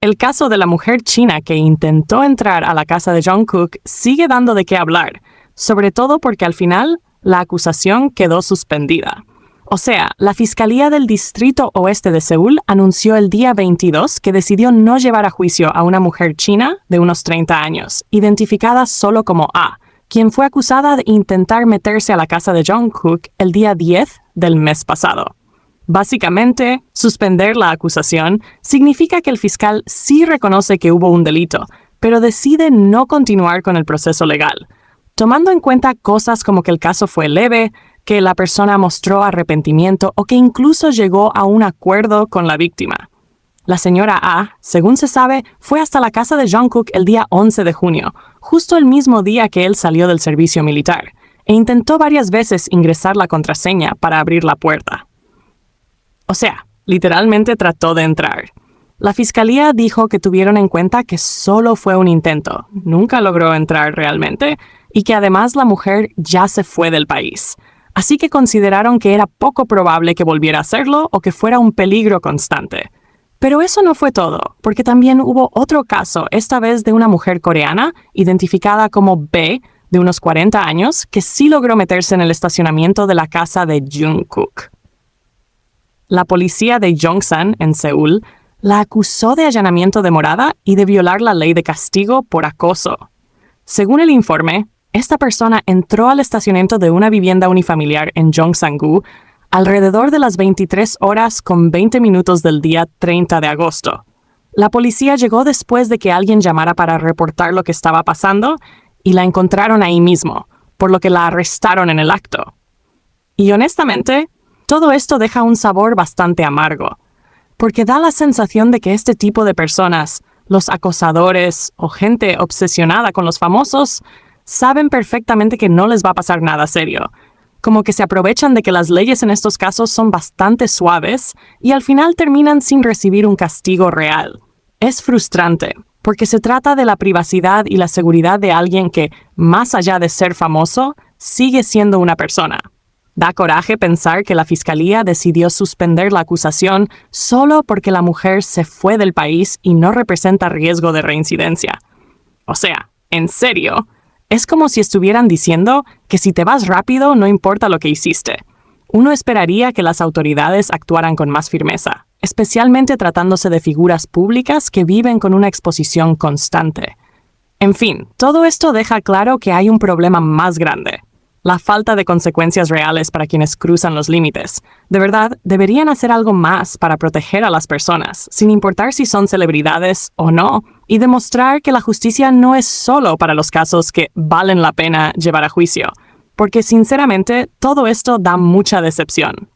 El caso de la mujer china que intentó entrar a la casa de Jungkook sigue dando de qué hablar, sobre todo porque al final la acusación quedó suspendida. O sea, la Fiscalía del Distrito Oeste de Seúl anunció el día 22 que decidió no llevar a juicio a una mujer china de unos 30 años, identificada solo como A, quien fue acusada de intentar meterse a la casa de Jungkook el día 10 del mes pasado. Básicamente, suspender la acusación significa que el fiscal sí reconoce que hubo un delito, pero decide no continuar con el proceso legal, tomando en cuenta cosas como que el caso fue leve, que la persona mostró arrepentimiento o que incluso llegó a un acuerdo con la víctima. La señora A, según se sabe, fue hasta la casa de Jungkook el día 11 de junio, justo el mismo día que él salió del servicio militar, e intentó varias veces ingresar la contraseña para abrir la puerta. O sea, literalmente trató de entrar. La fiscalía dijo que tuvieron en cuenta que solo fue un intento, nunca logró entrar realmente, y que además la mujer ya se fue del país. Así que consideraron que era poco probable que volviera a hacerlo o que fuera un peligro constante. Pero eso no fue todo, porque también hubo otro caso, esta vez de una mujer coreana, identificada como B, de unos 40 años, que sí logró meterse en el estacionamiento de la casa de Jungkook. La policía de Yongsan, en Seúl, la acusó de allanamiento de morada y de violar la ley de castigo por acoso. Según el informe, esta persona entró al estacionamiento de una vivienda unifamiliar en Gyeongsangu alrededor de las 23 horas con 20 minutos del día 30 de agosto. La policía llegó después de que alguien llamara para reportar lo que estaba pasando y la encontraron ahí mismo, por lo que la arrestaron en el acto. Y honestamente, todo esto deja un sabor bastante amargo, porque da la sensación de que este tipo de personas, los acosadores o gente obsesionada con los famosos, saben perfectamente que no les va a pasar nada serio, como que se aprovechan de que las leyes en estos casos son bastante suaves y al final terminan sin recibir un castigo real. Es frustrante, porque se trata de la privacidad y la seguridad de alguien que, más allá de ser famoso, sigue siendo una persona. Da coraje pensar que la fiscalía decidió suspender la acusación solo porque la mujer se fue del país y no representa riesgo de reincidencia. O sea, en serio, es como si estuvieran diciendo que si te vas rápido no importa lo que hiciste. Uno esperaría que las autoridades actuaran con más firmeza, especialmente tratándose de figuras públicas que viven con una exposición constante. En fin, todo esto deja claro que hay un problema más grande: la falta de consecuencias reales para quienes cruzan los límites. De verdad, deberían hacer algo más para proteger a las personas, sin importar si son celebridades o no, y demostrar que la justicia no es solo para los casos que valen la pena llevar a juicio, porque sinceramente todo esto da mucha decepción.